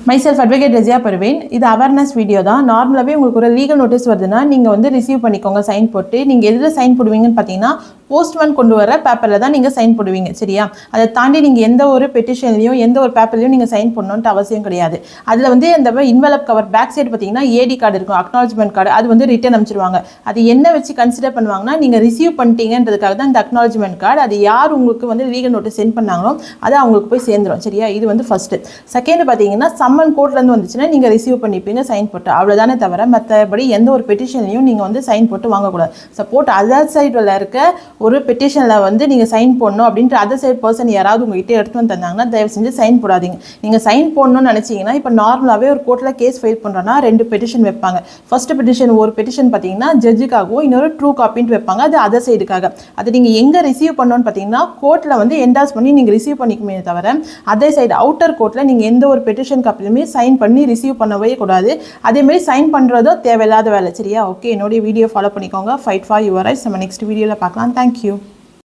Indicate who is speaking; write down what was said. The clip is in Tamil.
Speaker 1: myself advocate Razia Parveen. இது அவேர்னஸ் வீடியோ தான். நார்மலாகவே உங்களுக்கு ஒரு லீகல் நோட்டீஸ் வருதுன்னா நீங்கள் வந்து ரிசீவ் பண்ணிக்கோங்க சைன் போட்டு. நீங்கள் எதில் சைன் போடுவீங்கன்னு பார்த்தீங்கன்னா போஸ்ட்மேன் கொண்டு வர பேப்பரில் தான் நீங்கள் சைன் போடுவீங்க. சரியா? அதை தாண்டி நீங்கள் எந்த ஒரு பெட்டிஷன்லையும் எந்த ஒரு பேப்பர்லையும் நீங்கள் சைன் பண்ணணுன்ட்டு அவசியம் கிடையாது. அதில் வந்து இந்த இன்வெலப் கவர் பேக் சைடு பார்த்தீங்கன்னா ஏடி கார்டு இருக்கும், அக்னாலஜ்மெண்ட் கார்டு. அது வந்து ரிட்டன் அனுப்பிச்சிருவாங்க. அது என்ன வச்சு கன்சிடர் பண்ணுவாங்கன்னா நீங்கள் ரிசீவ் பண்ணிட்டீங்கன்றதுக்காக தான் இந்த அக்னாலஜ்மெண்ட் கார்டு. அது யார் உங்களுக்கு வந்து லீகல் நோட்டீஸ் சென்ட் பண்ணாங்களோ அது அவங்களுக்கு போய் சேர்ந்துடும். சரியா? இது வந்து ஃபஸ்ட்டு. செகண்ட் பார்த்தீங்கன்னா சம்மன் கோர்ட்லேருந்து வந்துச்சுன்னா நீங்கள் ரிசீவ் பண்ணிப்பீங்க சைன் போட்டு, அவ்வளோதானே தவிர மற்றபடி எந்த ஒரு பெட்டிஷன்லையும் நீங்கள் வந்து சைன் போட்டு வாங்கக்கூடாது. சப்போர்ட் அதர் சைடில் இருக்க ஒரு பெட்டிஷனில் வந்து நீங்கள் சைன் போடணும் அப்படின்ட்டு அதர் சைட் பர்சன் யாராவது உங்கள்கிட்ட எடுத்து வந்து தந்தாங்கன்னா தயவு செஞ்சு சைன் போடாதீங்க. நீங்கள் சைன் போடணும்னு நினச்சிங்கன்னா இப்போ நார்மலாகவே ஒரு கோர்ட்டில் கேஸ் ஃபைல் பண்ணுறோன்னா 2 பெட்டிஷன் வைப்பாங்க. ஃபர்ஸ்ட் பெட்டிஷன் ஒரு பெட்டிஷன் பார்த்தீங்கன்னா ஜட்ஜுக்காகவும் இன்னொரு ட்ரூ காப்பின்ட்டு வைப்பாங்க, அது அதர் சைடுக்காக. அது நீங்கள் எங்கே ரிசீவ் பண்ணணும்னு பார்த்தீங்கன்னா கோர்ட்டில் வந்து என்டாஸ் பண்ணி நீங்கள் ரிசீவ் பண்ணிக்குமே தவிர அதர் சைடு அவுட்டர் கோர்ட்டில் நீங்கள் எந்த ஒரு பெட்டிஷன் காப்பிலுமே சைன் பண்ணி ரிசீவ் பண்ணவே கூடாது. அதேமாதிரி சைன் பண்ணுறதோ தேவையில்லாத வேலை. சரியா? ஓகே, என்னுடைய வீடியோ ஃபாலோ பண்ணிக்கோங்க. Fight for your rights. நம்ம நெக்ஸ்ட் வீடியோவில் பார்க்கலாம். தேங்க்யூ.